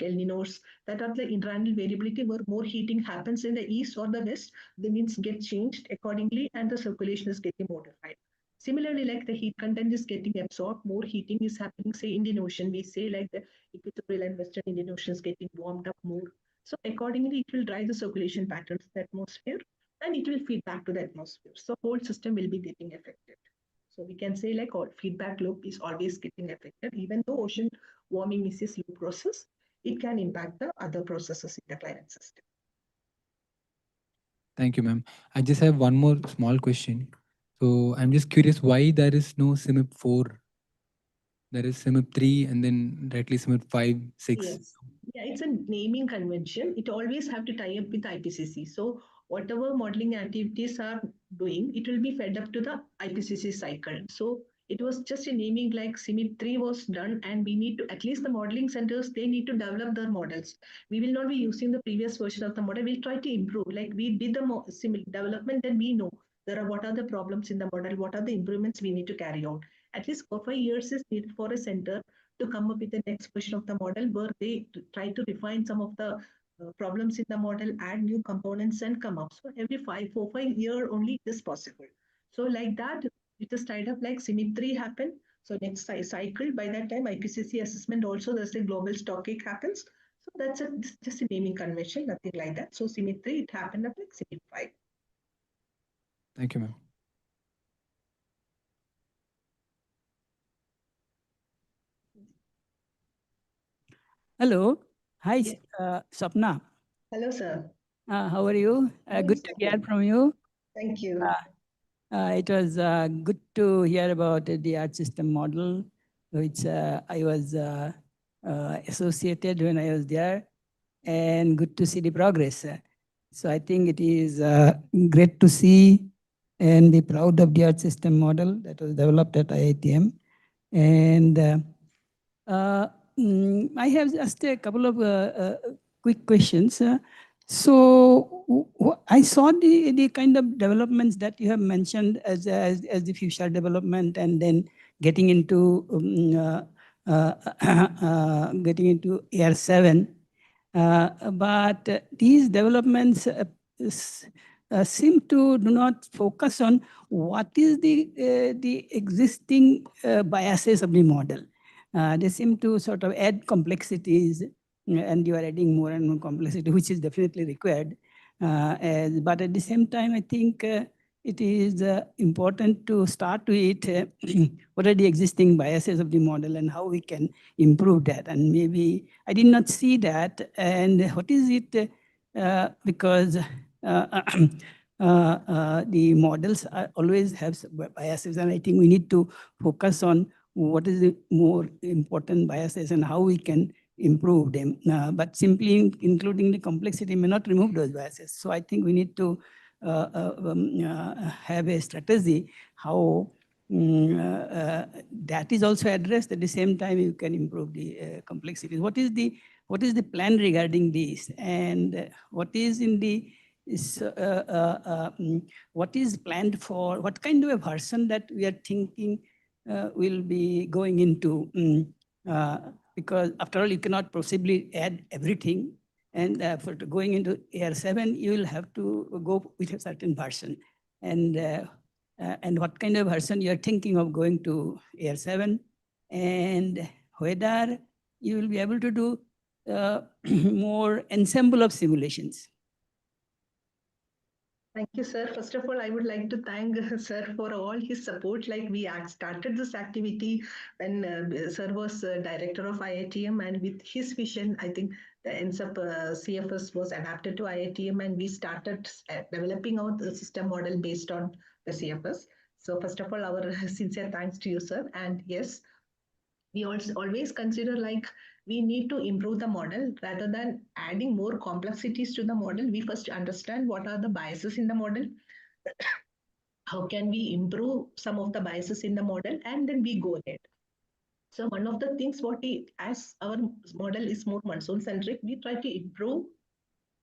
El Ninos, that are the internal variability where more heating happens in the east or the west, the winds get changed accordingly and the circulation is getting modified. Similarly, like the heat content is getting absorbed, more heating is happening, say Indian Ocean, we say like the equatorial and western Indian Ocean is getting warmed up more. So accordingly, it will drive the circulation patterns in the atmosphere and it will feed back to the atmosphere. So whole system will be getting affected. So we can say like all feedback loop is always getting affected. Even though ocean warming is a slow process, it can impact the other processes in the climate system. Thank you, ma'am. I just have one more small question. So I'm just curious why there is no CMIP 4. There is CMIP 3 and then rightly CMIP 5, 6. Yes. Yeah, it's a naming convention. It always have to tie up with IPCC. So whatever modeling activities are doing, it will be fed up to the IPCC cycle. So it was just a naming like CMIP 3 was done and we need to, at least the modeling centers, they need to develop their models. We will not be using the previous version of the model. We'll try to improve. Like we did the development, then we know what are the problems in the model, what are the improvements we need to carry out. At least 4-5 years is needed for a center to come up with the next version of the model where they try to refine some of the problems in the model, add new components and come up. So every 4-5 year only it is possible. So like that, it is tied up like CMIP 3 happened. So next cycle, by that time IPCC assessment also there's a global stocking happens. So that's just a naming convention, nothing like that. So CMIP 3, it happened up like CMIP 5. Thank you, ma'am. Hello. Hi, Yes. Swapna. Hello, sir. How are you? Good to hear from you. Thank you. It was good to hear about the art system model, which I was associated when I was there, and good to see the progress. So I think it is great to see and be proud of the art system model that was developed at IITM. And I have just a couple of quick questions. I saw the kind of developments that you have mentioned as the future development, and then getting into getting into year 7. But these developments seem to do not focus on what is the existing biases of the model. They seem to sort of add complexities, and you are adding more and more complexity, which is definitely required. But at the same time, I think it is important to start with what are the existing biases of the model and how we can improve that. And maybe I did not see that. And what is it? Because the models always have biases, and I think we need to focus on what is the more important biases and how we can improve them. But simply including the complexity may not remove those biases. So I think we need to have a strategy how that is also addressed. At the same time, you can improve the complexities. What is the plan regarding this, and what is in the what is planned for? What kind of a version that we are thinking will be going into? Because after all, you cannot possibly add everything. And for going into year 7, you will have to go with a certain version. And what kind of version you are thinking of going to year 7, and whether you will be able to do more ensemble of simulations. Thank you, sir. First of all, I would like to thank sir for all his support. Like we started this activity when sir was director of IITM, and with his vision, I think the NSUP CFS was adapted to IITM, and we started developing out the system model based on the CFS. So first of all, our sincere thanks to you, sir. And yes, we also always consider like we need to improve the model rather than adding more complexities to the model. We first understand what are the biases in the model, how can we improve some of the biases in the model, and then we go ahead. So one of the things what we, as our model is more monsoon centric, we try to improve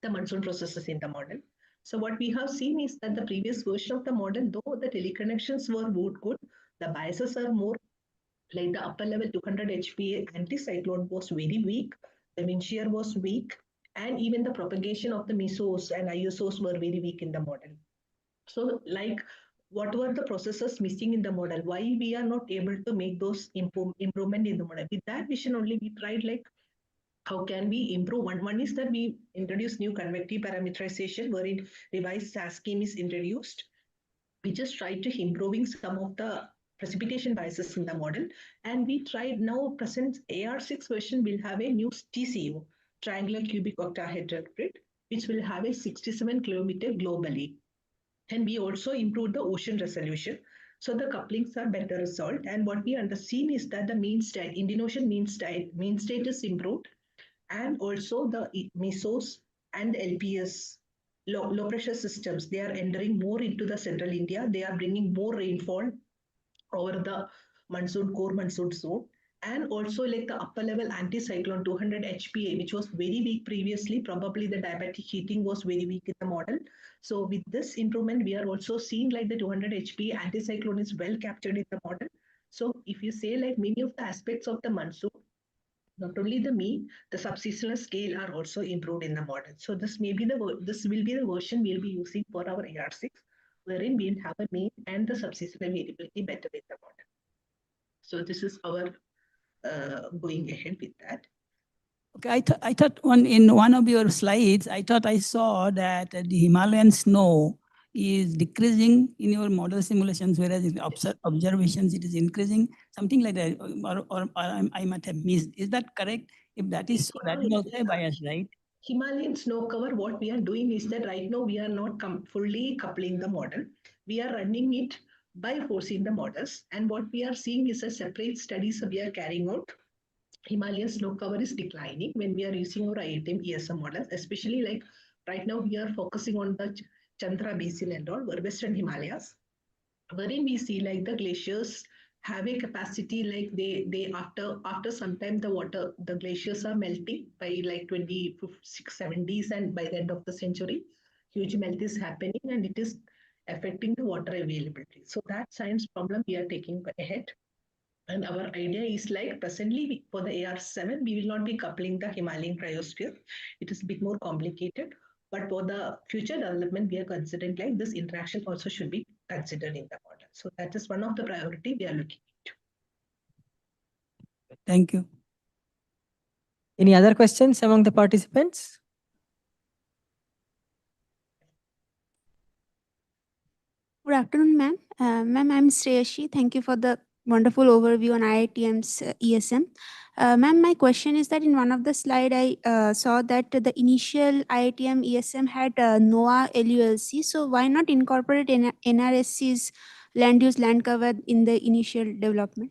the monsoon processes in the model. So what we have seen is that the previous version of the model, though the teleconnections were good, the biases are more like the upper level 200 HPA anticyclone was very weak, the wind shear was weak, and even the propagation of the mesos and ISOs were very weak in the model. So like what were the processes missing in the model, why we are not able to make those improvement in the model. With that vision only, we tried like how can we improve. One is that we introduced new convective parameterization, wherein revised SAS scheme is introduced. We just tried to improving some of the precipitation biases in the model, and we tried now present AR6 version will have a new TCO, triangular cubic octahedral grid, which will have a 67 kilometer globally. And we also improved the ocean resolution. So the couplings are better resolved. And what we understand is that the mean state, Indian Ocean mean state is improved. And also the MESOs and LPS, low pressure systems, they are entering more into the central India. They are bringing more rainfall over the core monsoon zone. And also like the upper level anticyclone 200 HPA, which was very weak previously. Probably the diabatic heating was very weak in the model. So with this improvement, we are also seeing like the 200 HPA anticyclone is well captured in the model. So if you say like many of the aspects of the monsoon, not only the mean, the subseasonal scale are also improved in the model. So this will be the version we'll be using for our AR6, wherein we'll have a mean and the subseasonal variability better in the model. So this is our going ahead with that. Okay, I thought in one of your slides, I thought I saw that the Himalayan snow is decreasing in your model simulations, whereas in observations it is increasing, something like that, or I might have missed. Is that correct? If that is so, that is also a bias, right? Himalayan snow cover, what we are doing is that right now we are not fully coupling the model. We are running it by forcing the models. And what we are seeing is a separate studies we are carrying out. Himalayan snow cover is declining when we are using our IITM ESM models, especially like right now we are focusing on the Chandra Basin and all, Western Himalayas, wherein we see like the glaciers have a capacity like they after some time the glaciers are melting by like 26 70s, and by the end of the century huge melt is happening and it is affecting the water availability. So that science problem we are taking ahead. And our idea is like presently for the AR7, we will not be coupling the Himalayan cryosphere. It is a bit more complicated. But for the future development, we are considering like this interaction also should be considered in the model. So that is one of the priority we are looking into. Thank you. Any other questions among the participants? Good afternoon, ma'am. Ma'am, I'm Sreyashi. Thank you for the wonderful overview on IITM's ESM. Ma'am, my question is that in one of the slide, I saw that the initial IITM ESM had NOAA LULC. So why not incorporate NRSC's land use land cover in the initial development?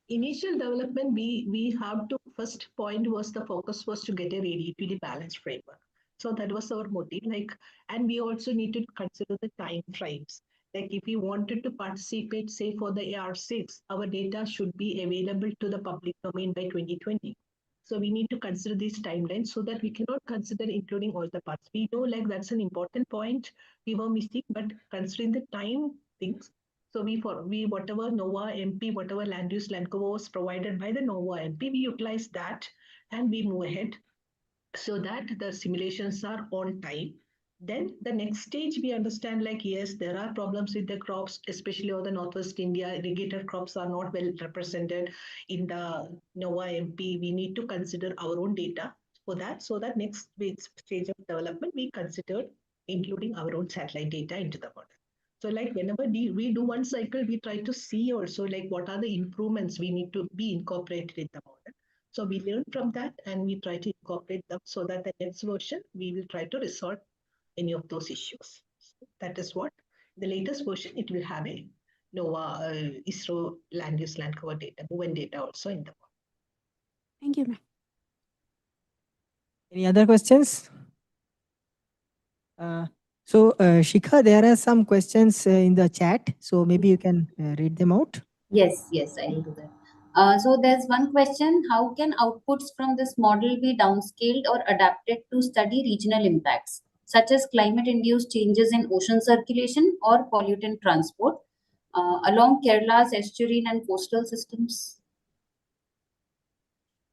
Initial development, we have to, first point was the focus was to get a relatively balanced framework. So that was our motive. Like, and we also need to consider the time frames. Like if we wanted to participate, say for the AR6, our data should be available to the public domain by 2020. So we need to consider these timelines so that we cannot consider including all the parts. We know like that's an important point we were missing, but considering the time things, so we whatever NOAA MP, whatever land use land cover was provided by the NOAA MP, we utilize that and we move ahead so that the simulations are on time. Then the next stage we understand like yes, there are problems with the crops, especially over the Northwest India. Irrigated crops are not well represented in the NOAA MP. We need to consider our own data for that. So that next stage of development, we considered including our own satellite data into the model. So like whenever we do one cycle, we try to see also like what are the improvements we need to be incorporated in the model. So we learn from that and we try to incorporate them so that the next version, we will try to resolve any of those issues. So that is what the latest version, it will have a NOAA ISRO land use land cover data, movement data also in the model. Thank you, ma'am. Any other questions? Shikha, there are some questions in the chat. So maybe you can read them out. Yes, I'll do that. So there's one question: how can outputs from this model be downscaled or adapted to study regional impacts, such as climate-induced changes in ocean circulation or pollutant transport along Kerala's estuarine and coastal systems?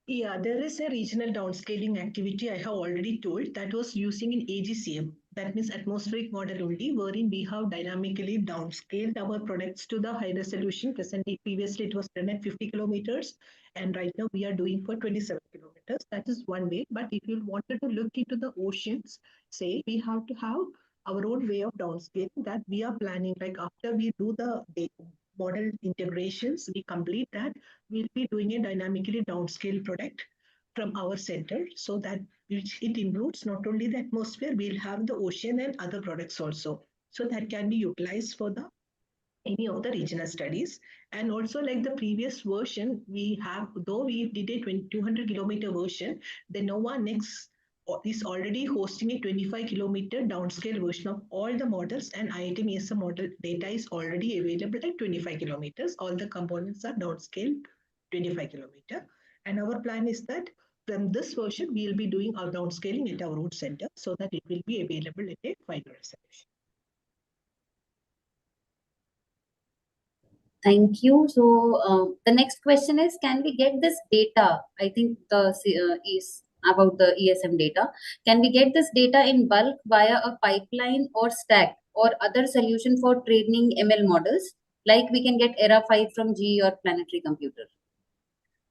Yeah, there is a regional downscaling activity I have already told that was using in AGCM. That means atmospheric model only, wherein we have dynamically downscaled our products to the high resolution. Presently, previously it was done at 50 kilometers, and right now we are doing for 27 kilometers. That is one way. But if you wanted to look into the oceans, say we have to have our own way of downscaling that we are planning. Like after we do the model integrations, we complete that, we'll be doing a dynamically downscale product from our center so that it includes not only the atmosphere, we'll have the ocean and other products also. So that can be utilized for the any of the regional studies. And also like the previous version, we have, though we did a 200-kilometer version, the NOAA next is already hosting a 25-kilometer downscale version of all the models, and IITM ESM model data is already available at 25 kilometers. All the components are downscaled 25 kilometer. And our plan is that from this version, we will be doing our downscaling at our own center so that it will be available at a final resolution. Thank you. So the next question is, can we get this data? I think the is about the ESM data. Can we get this data in bulk via a pipeline or stack or other solution for training ML models? Like we can get ERA 5 from GE or Planetary Computer.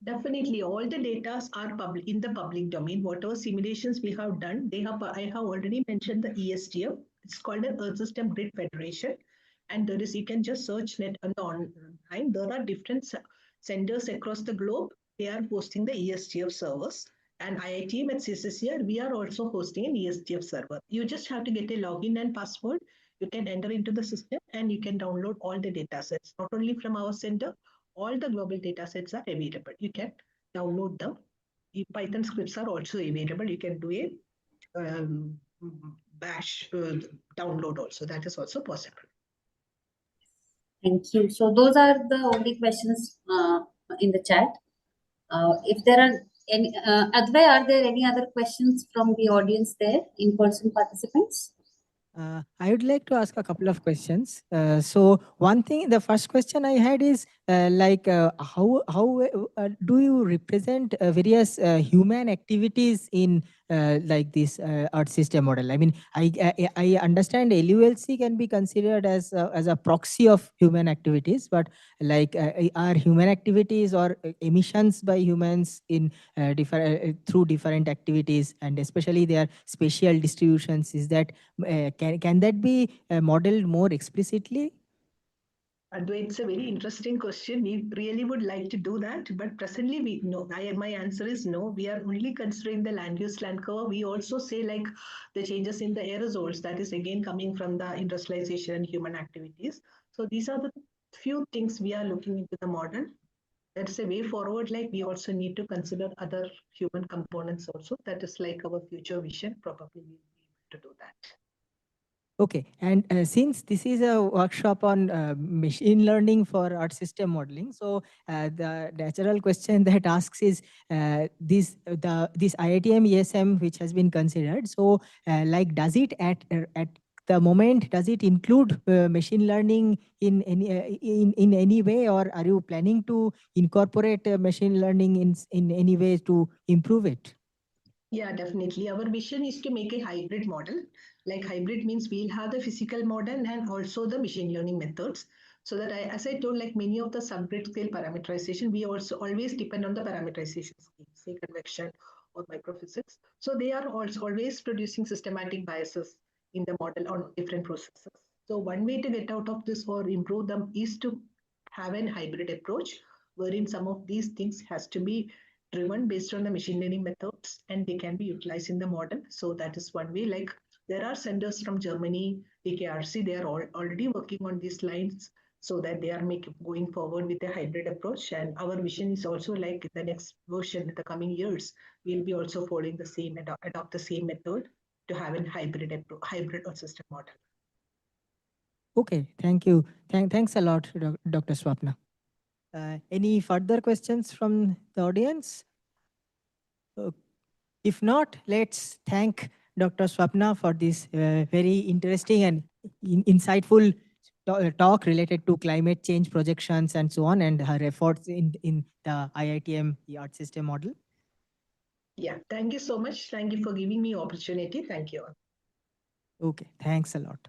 Definitely, all the data are public in the public domain. Whatever simulations we have done, I have already mentioned the ESTM. It's called an Earth System Grid Federation, and there is you can just search net on the online. There are different centers across the globe. They are hosting the ESTF servers, and IITM at CCCR we are also hosting an ESTF server. You just have to get a login and password. You can enter into the system and you can download all the data sets, not only from our center, all the global data sets are available. You can download them. Python scripts are also available. You can do a bash download also. That is also possible. Thank you. So those are the only questions in the chat. If there are any, Adway, are there any other questions from the audience there, in-person participants? I would like to ask a couple of questions. So one thing, the first question I had is how do you represent various human activities in like this Earth system model? I mean, I understand LULC can be considered as a proxy of human activities, but like are human activities or emissions by humans in through different activities, and especially their spatial distributions, is that can that be modeled more explicitly? Adway, it's a very interesting question. We really would like to do that, but presently we no. My answer is no. We are only considering the land use land cover. We also say like the changes in the aerosols, that is again coming from the industrialization and human activities. So these are the few things we are looking into the model. That's a way forward. Like we also need to consider other human components also. That is like our future vision. Probably we'll be able to do that. Okay, and since this is a workshop on machine learning for Earth system modeling, so the natural question that asks is this IITM ESM which has been considered. So, like, does it at the moment, does it include machine learning in any way, or are you planning to incorporate machine learning in any way to improve it? Yeah, definitely. Our vision is to make a hybrid model. Like hybrid means we'll have the physical model and also the machine learning methods. So that as I told, like many of the subgrid scale parameterization, we also always depend on the parameterization scheme, say convection or microphysics. So they are also always producing systematic biases in the model on different processes. So one way to get out of this or improve them is to have a hybrid approach, wherein some of these things has to be driven based on the machine learning methods and they can be utilized in the model. So that is one way. Like there are centers from Germany, DKRC, they are already working on these lines so that they are going forward with a hybrid approach. And our vision is also like the next version in the coming years, we'll be also following the same, adopt the same method to have a hybrid or system model. Okay, thank you. Thanks a lot, Dr. Swapna. Any further questions from the audience? If not, let's thank Dr. Swapna for this very interesting and insightful talk related to climate change projections and so on, and her efforts in the IITM Earth system model. Yeah, thank you so much. Thank you for giving me opportunity. Thank you. Okay, thanks a lot.